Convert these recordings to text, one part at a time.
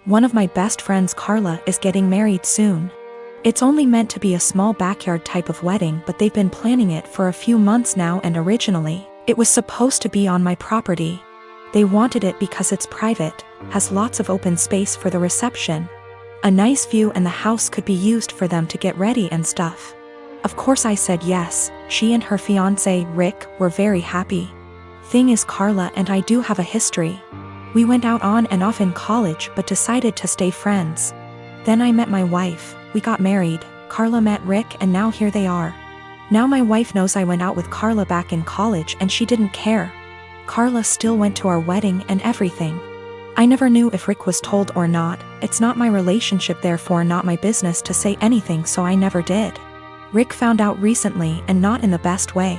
One of my best friends, Carla, is getting married soon. It's only meant to be a small backyard type of wedding, but they've been planning it for a few months now, and originally, it was supposed to be on my property. They wanted it because it's private, has lots of open space for the reception, a nice view, and the house could be used for them to get ready and stuff. Of course I said yes. She and her fiancé, Rick, were very happy. Thing is, Carla and I do have a history. We went out on and off in college but decided to stay friends. Then I met my wife, we got married, Carla met Rick, and now here they are. Now my wife knows I went out with Carla back in college and she didn't care. Carla still went to our wedding and everything. I never knew if Rick was told or not. It's not my relationship, therefore not my business to say anything, so I never did. Rick found out recently, and not in the best way.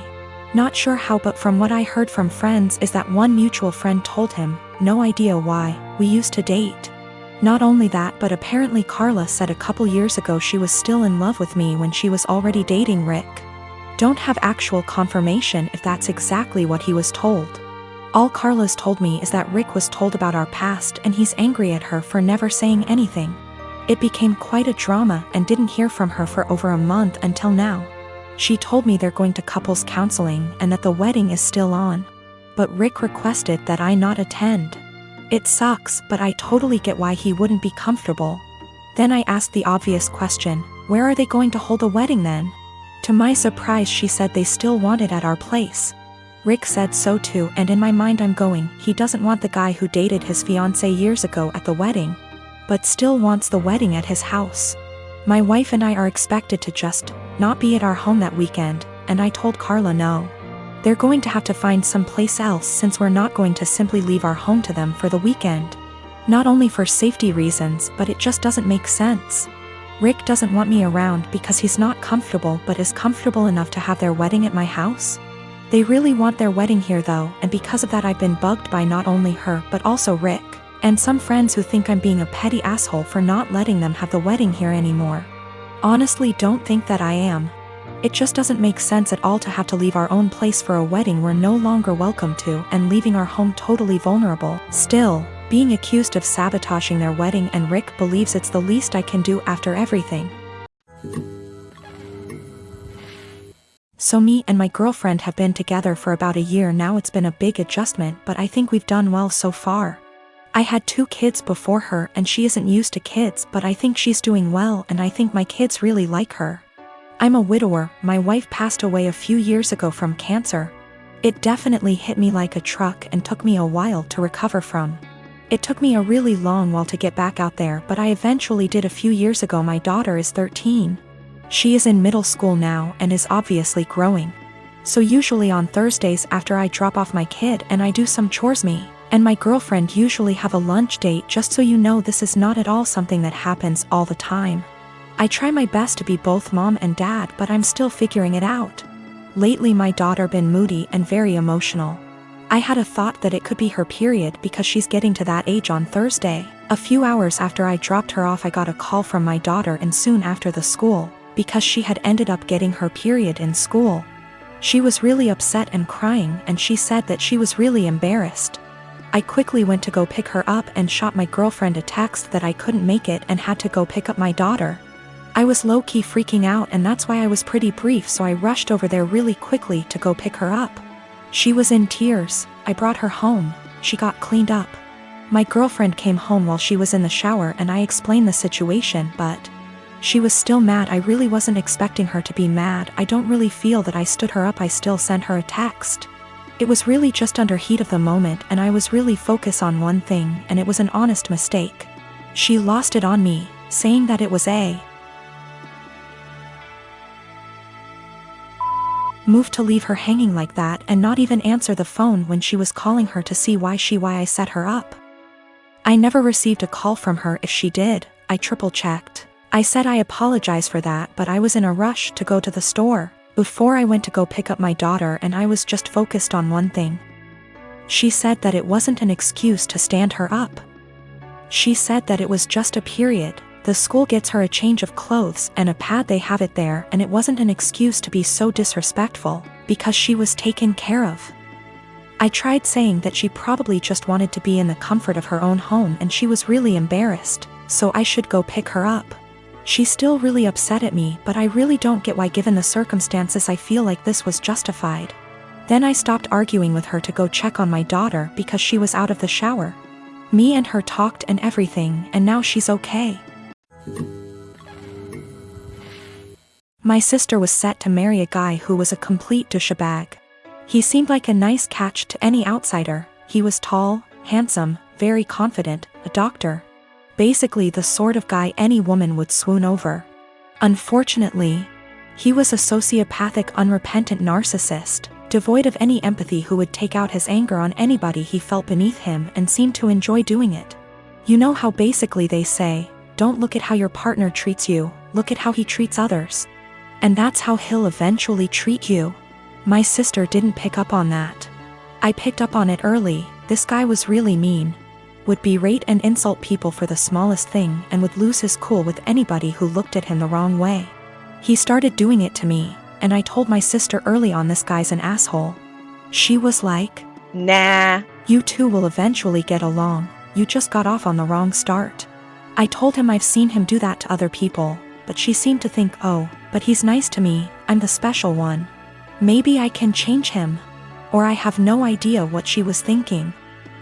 Not sure how, but from what I heard from friends is that one mutual friend told him, no idea why, we used to date. Not only that, but apparently Carla said a couple years ago she was still in love with me when she was already dating Rick. Don't have actual confirmation if that's exactly what he was told. All Carla's told me is that Rick was told about our past and he's angry at her for never saying anything. It became quite a drama and didn't hear from her for over a month until now. She told me they're going to couples counseling and that the wedding is still on. But Rick requested that I not attend. It sucks, but I totally get why he wouldn't be comfortable. Then I asked the obvious question, where are they going to hold the wedding then? To my surprise, she said they still want it at our place. Rick said so too, and in my mind I'm going, he doesn't want the guy who dated his fiancée years ago at the wedding, but still wants the wedding at his house. My wife and I are expected to just not be at our home that weekend, and I told Carla no. They're going to have to find someplace else since we're not going to simply leave our home to them for the weekend. Not only for safety reasons, but it just doesn't make sense. Rick doesn't want me around because he's not comfortable, but is comfortable enough to have their wedding at my house. They really want their wedding here though, and because of that I've been bugged by not only her but also Rick, and some friends who think I'm being a petty asshole for not letting them have the wedding here anymore. Honestly, don't think that I am. It just doesn't make sense at all to have to leave our own place for a wedding we're no longer welcome to, and leaving our home totally vulnerable. Still, being accused of sabotaging their wedding, and Rick believes it's the least I can do after everything. So me and my girlfriend have been together for about a year now. It's been a big adjustment, but I think we've done well so far. I had 2 kids before her and she isn't used to kids, but I think she's doing well and I think my kids really like her. I'm a widower. My wife passed away a few years ago from cancer. It definitely hit me like a truck and took me a while to recover from. It took me a really long while to get back out there, but I eventually did a few years ago. My daughter is 13. She is in middle school now and is obviously growing. So usually on Thursdays after I drop off my kid and I do some chores, me and my girlfriend usually have a lunch date. Just so you know, this is not at all something that happens all the time. I try my best to be both mom and dad, but I'm still figuring it out. Lately my daughter been moody and very emotional. I had a thought that it could be her period because she's getting to that age on Thursday. A few hours after I dropped her off I got a call from my daughter, and soon after the school, because she had ended up getting her period in school. She was really upset and crying, and she said that she was really embarrassed. I quickly went to go pick her up and shot my girlfriend a text that I couldn't make it and had to go pick up my daughter. I was low-key freaking out, and that's why I was pretty brief, so I rushed over there really quickly to go pick her up. She was in tears. I brought her home. She got cleaned up. My girlfriend came home while she was in the shower and I explained the situation, but she was still mad. I really wasn't expecting her to be mad. I don't really feel that I stood her up. I still sent her a text. It was really just under heat of the moment and I was really focused on one thing, and it was an honest mistake. She lost it on me, saying that it was a move to leave her hanging like that and not even answer the phone when she was calling her to see why I set her up. I never received a call from her. If she did, I triple checked. I said I apologize for that, but I was in a rush to go to the store before I went to go pick up my daughter and I was just focused on one thing. She said that it wasn't an excuse to stand her up. She said that it was just a period. The school gets her a change of clothes and a pad, they have it there, and it wasn't an excuse to be so disrespectful because she was taken care of. I tried saying that she probably just wanted to be in the comfort of her own home and she was really embarrassed, so I should go pick her up. She's still really upset at me, but I really don't get why given the circumstances I feel like this was justified. Then I stopped arguing with her to go check on my daughter because she was out of the shower. Me and her talked and everything, and now she's okay. My sister was set to marry a guy who was a complete douchebag. He seemed like a nice catch to any outsider. He was tall, handsome, very confident, a doctor. Basically the sort of guy any woman would swoon over. Unfortunately, he was a sociopathic, unrepentant narcissist, devoid of any empathy, who would take out his anger on anybody he felt beneath him and seemed to enjoy doing it. You know how basically they say, don't look at how your partner treats you, look at how he treats others. And that's how he'll eventually treat you. My sister didn't pick up on that. I picked up on it early. This guy was really mean. Would berate and insult people for the smallest thing and would lose his cool with anybody who looked at him the wrong way. He started doing it to me, and I told my sister early on, this guy's an asshole. She was like, nah, you two will eventually get along, you just got off on the wrong start. I told him I've seen him do that to other people, but she seemed to think, oh, but he's nice to me, I'm the special one. Maybe I can change him. Or I have no idea what she was thinking.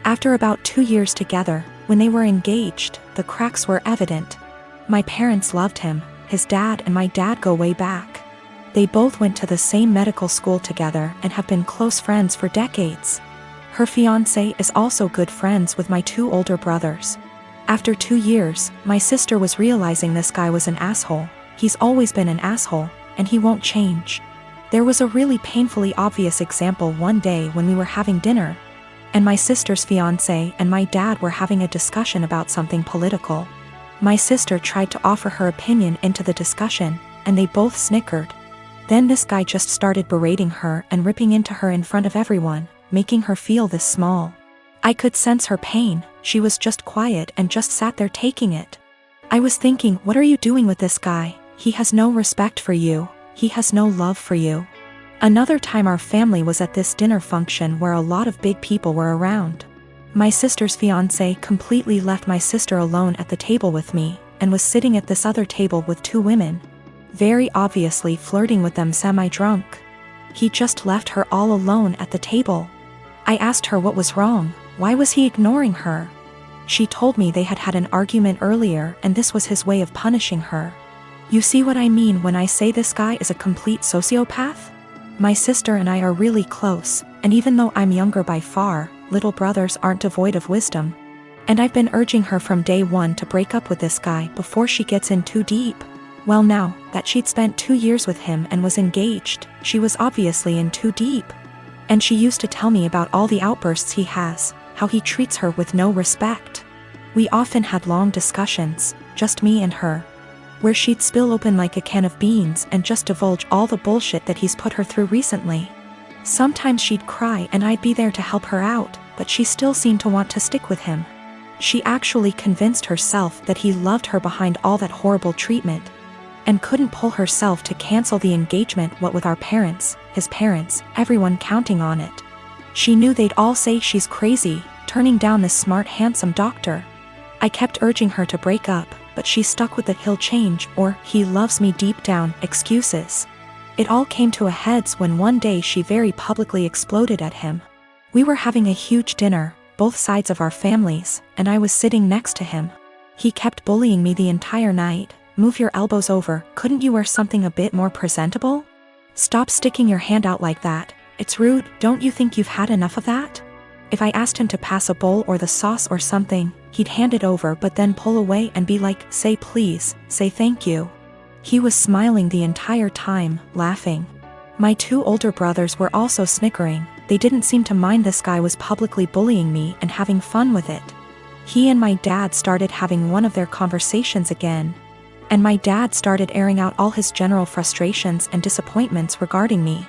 After about 2 years together, when they were engaged, the cracks were evident. My parents loved him, his dad and my dad go way back. They both went to the same medical school together and have been close friends for decades. Her fiancé is also good friends with my 2 older brothers. After 2 years, my sister was realizing this guy was an asshole. He's always been an asshole, and he won't change. There was a really painfully obvious example one day when we were having dinner, and my sister's fiancé and my dad were having a discussion about something political. My sister tried to offer her opinion into the discussion, and they both snickered. Then this guy just started berating her and ripping into her in front of everyone, making her feel this small. I could sense her pain. She was just quiet and just sat there taking it. I was thinking, what are you doing with this guy? He has no respect for you. He has no love for you. Another time our family was at this dinner function where a lot of big people were around. My sister's fiancé completely left my sister alone at the table with me, and was sitting at this other table with 2 women, very obviously flirting with them semi-drunk. He just left her all alone at the table. I asked her what was wrong, why was he ignoring her? She told me they had had an argument earlier and this was his way of punishing her. You see what I mean when I say this guy is a complete sociopath? My sister and I are really close, and even though I'm younger by far, little brothers aren't devoid of wisdom. And I've been urging her from day one to break up with this guy before she gets in too deep. Well, now that she'd spent 2 years with him and was engaged, she was obviously in too deep. And she used to tell me about all the outbursts he has, how he treats her with no respect. We often had long discussions, just me and her, where she'd spill open like a can of beans and just divulge all the bullshit that he's put her through recently. Sometimes she'd cry and I'd be there to help her out, but she still seemed to want to stick with him. She actually convinced herself that he loved her behind all that horrible treatment, and couldn't pull herself to cancel the engagement, what with our parents, his parents, everyone counting on it. She knew they'd all say she's crazy, turning down this smart, handsome doctor. I kept urging her to break up, but she stuck with the he'll change or he loves me deep down excuses. It all came to a heads when one day she very publicly exploded at him. We were having a huge dinner, both sides of our families, and I was sitting next to him. He kept bullying me the entire night. Move your elbows over, couldn't you wear something a bit more presentable? Stop sticking your hand out like that, it's rude, don't you think you've had enough of that? If I asked him to pass a bowl or the sauce or something, he'd hand it over but then pull away and be like, say please, say thank you. He was smiling the entire time, laughing. My 2 older brothers were also snickering. They didn't seem to mind this guy was publicly bullying me and having fun with it. He and my dad started having one of their conversations again, and my dad started airing out all his general frustrations and disappointments regarding me.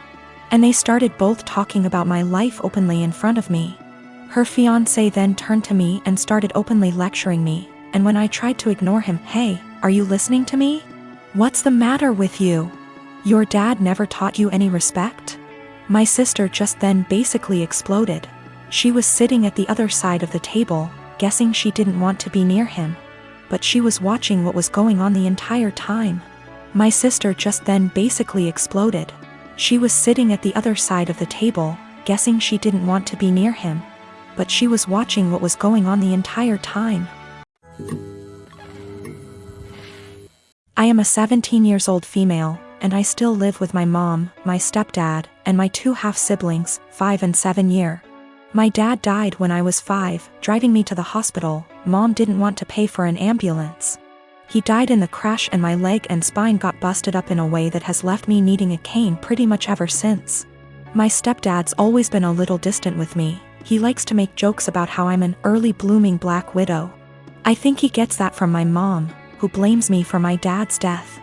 And they started both talking about my life openly in front of me. Her fiancé then turned to me and started openly lecturing me, and when I tried to ignore him, hey, are you listening to me? What's the matter with you? Your dad never taught you any respect? My sister just then basically exploded. She was sitting at the other side of the table, guessing she didn't want to be near him. But she was watching what was going on the entire time. My sister just then basically exploded. She was sitting at the other side of the table, guessing she didn't want to be near him. But she was watching what was going on the entire time. I am a 17-year-old female, and I still live with my mom, my stepdad, and my 2 half-siblings, 5 and 7 year. My dad died when I was 5, driving me to the hospital. Mom didn't want to pay for an ambulance. He died in the crash and my leg and spine got busted up in a way that has left me needing a cane pretty much ever since. My stepdad's always been a little distant with me. He likes to make jokes about how I'm an early blooming black widow. I think he gets that from my mom, who blames me for my dad's death.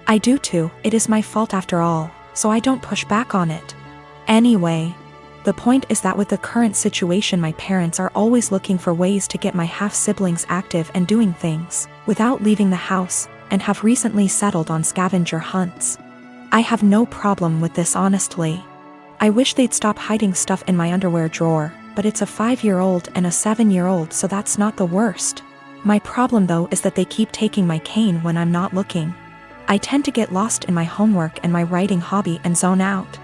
I do too, it is my fault after all, so I don't push back on it. Anyway, the point is that with the current situation my parents are always looking for ways to get my half-siblings active and doing things, without leaving the house, and have recently settled on scavenger hunts. I have no problem with this honestly. I wish they'd stop hiding stuff in my underwear drawer, but it's a 5-year-old and a 7-year-old, so that's not the worst. My problem though is that they keep taking my cane when I'm not looking. I tend to get lost in my homework and my writing hobby and zone out.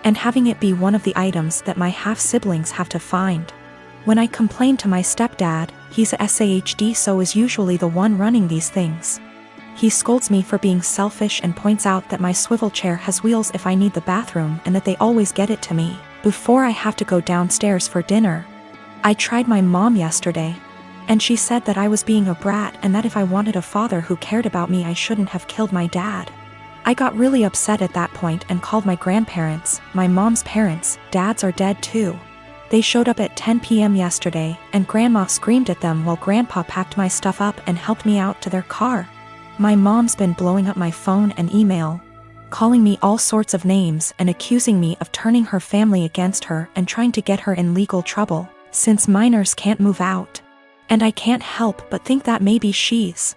And having it be one of the items that my half-siblings have to find. When I complain to my stepdad, he's a SAHD, so is usually the one running these things. He scolds me for being selfish and points out that my swivel chair has wheels if I need the bathroom and that they always get it to me before I have to go downstairs for dinner. I tried my mom yesterday, and she said that I was being a brat and that if I wanted a father who cared about me I shouldn't have killed my dad. I got really upset at that point and called my grandparents. My mom's parents, dads are dead too. They showed up at 10 p.m. yesterday, and Grandma screamed at them while Grandpa packed my stuff up and helped me out to their car. My mom's been blowing up my phone and email, calling me all sorts of names and accusing me of turning her family against her and trying to get her in legal trouble, since minors can't move out. And I can't help but think that maybe she's